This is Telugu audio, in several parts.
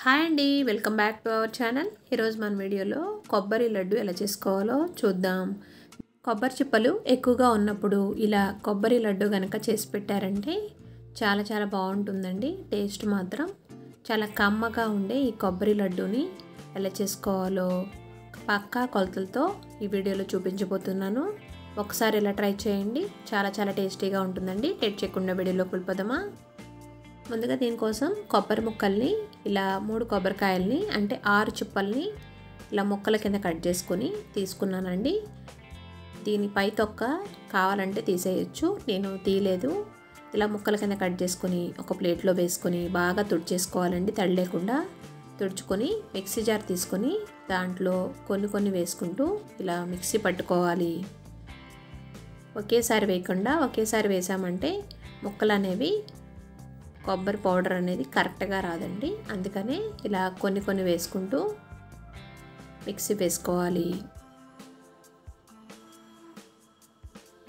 హాయ్ అండి, welcome back to our channel. ఈరోజు మన వీడియోలో కొబ్బరి లడ్డు ఎలా చేసుకోవాలో చూద్దాం. కొబ్బరి చిప్పలు ఎక్కువగా ఉన్నప్పుడు ఇలా కొబ్బరి లడ్డు కనుక చేసి పెట్టారంటే చాలా బాగుంటుందండి. టేస్ట్ మాత్రం చాలా కమ్మగా ఉండే ఈ కొబ్బరి లడ్డూని ఎలా చేసుకోవాలో పక్కా కొలతలతో ఈ వీడియోలో చూపించబోతున్నాను. ఒకసారి ఇలా ట్రై చేయండి, చాలా టేస్టీగా ఉంటుందండి. లేట్ చేయకుండా వీడియోలోకి వెళ్ళిపోదామా. ముందుగా దీనికోసం కొబ్బరి ముక్కల్ని ఇలా 3 కొబ్బరికాయల్ని అంటే 6 చిప్పల్ని ఇలా ముక్కల కింద కట్ చేసుకొని తీసుకున్నానండి. దీని పై తొక్క కావాలంటే తీసేయచ్చు, నేను తీయలేదు. ఇలా ముక్కల కింద కట్ చేసుకొని ఒక ప్లేట్లో వేసుకొని బాగా తుడిచేసుకోవాలండి. తడి లేకుండా తుడుచుకొని మిక్సీ జార్ తీసుకొని దాంట్లో కొన్ని వేసుకుంటూ ఇలా మిక్సీ పట్టుకోవాలి. ఒకేసారి వేయకుండా, ఒకేసారి వేసామంటే ముక్కలు అనేవి కొబ్బరి పౌడర్ అనేది కరెక్ట్గా రాదండి. అందుకనే ఇలా కొన్ని వేసుకుంటూ మిక్సీ వేసుకోవాలి.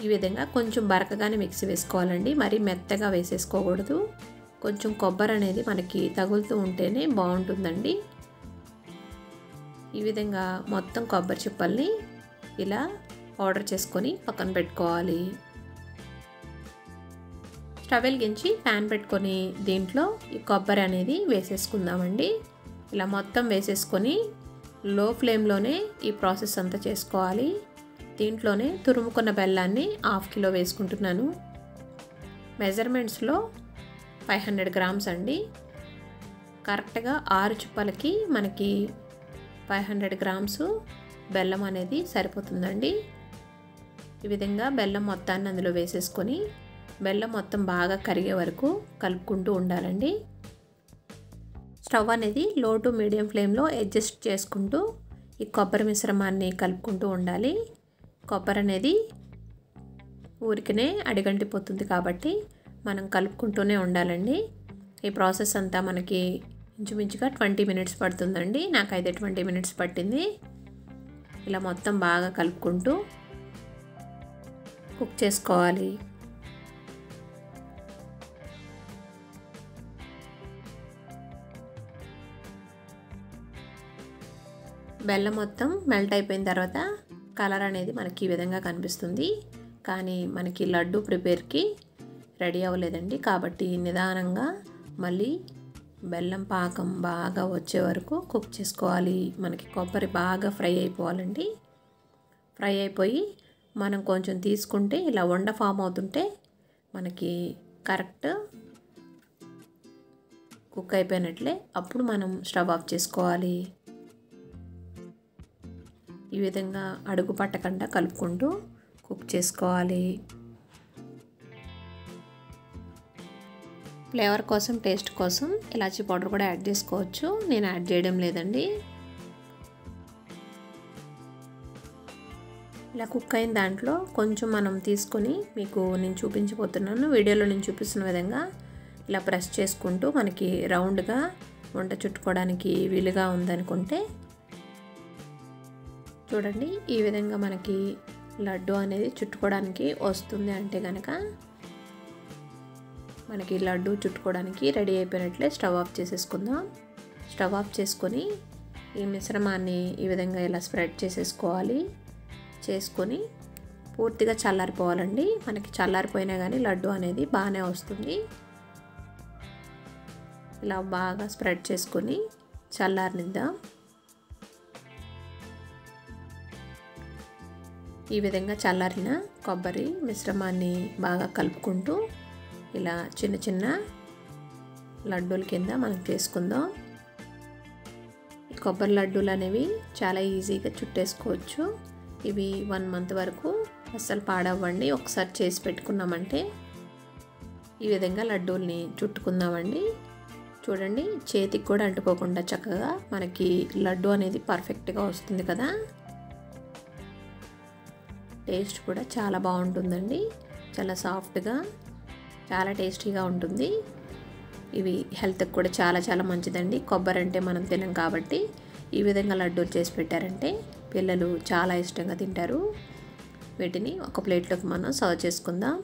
ఈ విధంగా కొంచెం బరకగానే మిక్సీ వేసుకోవాలండి, మరీ మెత్తగా వేసేసుకోకూడదు. కొంచెం కొబ్బరి అనేది మనకి తగులుతూ ఉంటేనే బాగుంటుందండి. ఈ విధంగా మొత్తం కొబ్బరి చిప్పల్ని ఇలా పౌడర్ చేసుకొని పక్కన పెట్టుకోవాలి. స్టవ్ వెలిగించి ప్యాన్ పెట్టుకొని దీంట్లో ఈ కొబ్బరి అనేది వేసేసుకుందామండి. ఇలా మొత్తం వేసేసుకొని లో ఫ్లేమ్లోనే ఈ ప్రాసెస్ అంతా చేసుకోవాలి. దీంట్లోనే తురుముకున్న బెల్లాన్ని 1/2 కిలో వేసుకుంటున్నాను. మెజర్మెంట్స్లో 500 గ్రామ్స్ అండి. కరెక్ట్గా 6 చిప్పలకి మనకి 500 గ్రామ్స్ బెల్లం అనేది సరిపోతుందండి. ఈ విధంగా బెల్లం మొత్తాన్ని అందులో వేసేసుకొని బెల్లం మొత్తం బాగా కరిగే వరకు కలుపుకుంటూ ఉండాలండి. స్టవ్ అనేది లో టు మీడియం ఫ్లేమ్లో అడ్జస్ట్ చేసుకుంటూ ఈ కొబ్బరి మిశ్రమాన్ని కలుపుకుంటూ ఉండాలి. కొబ్బరి అనేది ఊరికనే అడిగంటిపోతుంది కాబట్టి మనం కలుపుకుంటూనే ఉండాలండి. ఈ ప్రాసెస్ అంతా మనకి ఇంచుమించుగా 20 మినిట్స్ పడుతుందండి. నాకైతే 20 మినిట్స్ పట్టింది. ఇలా మొత్తం బాగా కలుపుకుంటూ కుక్ చేసుకోవాలి. బెల్లం మొత్తం మెల్ట్ అయిపోయిన తర్వాత కలర్ అనేది మనకి ఈ విధంగా కనిపిస్తుంది. కానీ మనకి లడ్డు ప్రిపేర్కి రెడీ అవ్వలేదండి. కాబట్టి నిదానంగా మళ్ళీ బెల్లం పాకం బాగా వచ్చే వరకు కుక్ చేసుకోవాలి. మనకి కొబ్బరి బాగా ఫ్రై అయిపోవాలండి. ఫ్రై అయిపోయి మనం కొంచెం తీసుకుంటే ఇలా వండ ఫామ్ అవుతుంటే మనకి కరెక్ట్ కుక్ అయిపోయినట్లే. అప్పుడు మనం స్టవ్ ఆఫ్ చేసుకోవాలి. ఈ విధంగా అడుగు పట్టకుండా కలుపుకుంటూ కుక్ చేసుకోవాలి. ఫ్లేవర్ కోసం, టేస్ట్ కోసం ఇలాచీ పౌడర్ కూడా యాడ్ చేసుకోవచ్చు. నేను యాడ్ చేయడం లేదండి. ఇలా కుక్ అయిన దాంట్లో కొంచెం మనం తీసుకొని మీకు నేను చూపించబోతున్నాను. వీడియోలో నేను చూపిస్తున్న విధంగా ఇలా ప్రెస్ చేసుకుంటూ మనకి రౌండ్గా వంట చుట్టుకోవడానికి వీలుగా ఉందనుకుంటే చూడండి, ఈ విధంగా మనకి లడ్డు అనేది చుట్టుకోవడానికి వస్తుంది అంటే కనుక మనకి లడ్డు చుట్టుకోవడానికి రెడీ అయిపోయినట్లే. స్టవ్ ఆఫ్ చేసేసుకుందాం. స్టవ్ ఆఫ్ చేసుకొని ఈ మిశ్రమాన్ని ఈ విధంగా ఇలా స్ప్రెడ్ చేసేసుకోవాలి. చేసుకొని పూర్తిగా చల్లారిపోవాలండి. మనకి చల్లారిపోయినా కానీ లడ్డు అనేది బాగానే వస్తుంది. ఇలా బాగా స్ప్రెడ్ చేసుకొని చల్లారనిద్దాం. ఈ విధంగా చల్లారిన కొబ్బరి మిశ్రమాన్ని బాగా కలుపుకుంటూ ఇలా చిన్న లడ్డూల కింద మనం చేసుకుందాం. ఈ కొబ్బరి లడ్డూలు అనేవి చాలా ఈజీగా చుట్టేసుకోవచ్చు. ఇవి 1 మంత్ వరకు అస్సలు పాడవ్వండి. ఒకసారి చేసి పెట్టుకున్నామంటే ఈ విధంగా లడ్డూల్ని చుట్టుకుందామండి. చూడండి, చేతికి కూడా అంటుకోకుండా చక్కగా మనకి లడ్డు అనేది పర్ఫెక్ట్గా వస్తుంది కదా. టేస్ట్ కూడా చాలా బాగుంటుందండి. చాలా సాఫ్ట్గా, చాలా టేస్టీగా ఉంటుంది. ఇవి హెల్త్కి కూడా చాలా మంచిదండి. కొబ్బరి అంటే మనం తినం కాబట్టి ఈ విధంగా లడ్డూలు చేసి పెట్టారంటే పిల్లలు చాలా ఇష్టంగా తింటారు. వీటిని ఒక ప్లేట్లోకి మనం సర్వ్ చేసుకుందాం.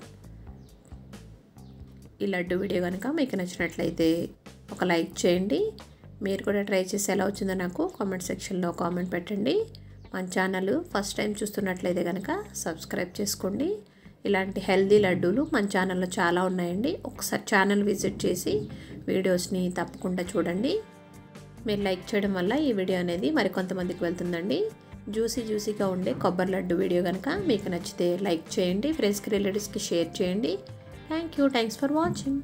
ఈ లడ్డు వీడియో కనుక మీకు నచ్చినట్లయితే ఒక లైక్ చేయండి. మీరు కూడా ట్రై చేసి ఎలా వచ్చిందో నాకు కామెంట్ సెక్షన్లో కామెంట్ పెట్టండి. మన ఛానల్ ఫస్ట్ టైం చూస్తున్నట్లయితే కనుక సబ్స్క్రైబ్ చేసుకోండి. ఇలాంటి హెల్దీ లడ్డూలు మన ఛానల్లో చాలా ఉన్నాయండి. ఒకసారి ఛానల్ విజిట్ చేసి వీడియోస్ని తప్పకుండా చూడండి. మీరు లైక్ చేయడం వల్ల ఈ వీడియో అనేది మరికొంతమందికి వెళ్తుందండి. జ్యూసీగా ఉండే కొబ్బరి లడ్డు వీడియో కనుక మీకు నచ్చితే లైక్ చేయండి, ఫ్రెండ్స్కి రిలేటివ్స్కి షేర్ చేయండి. Thanks for watching.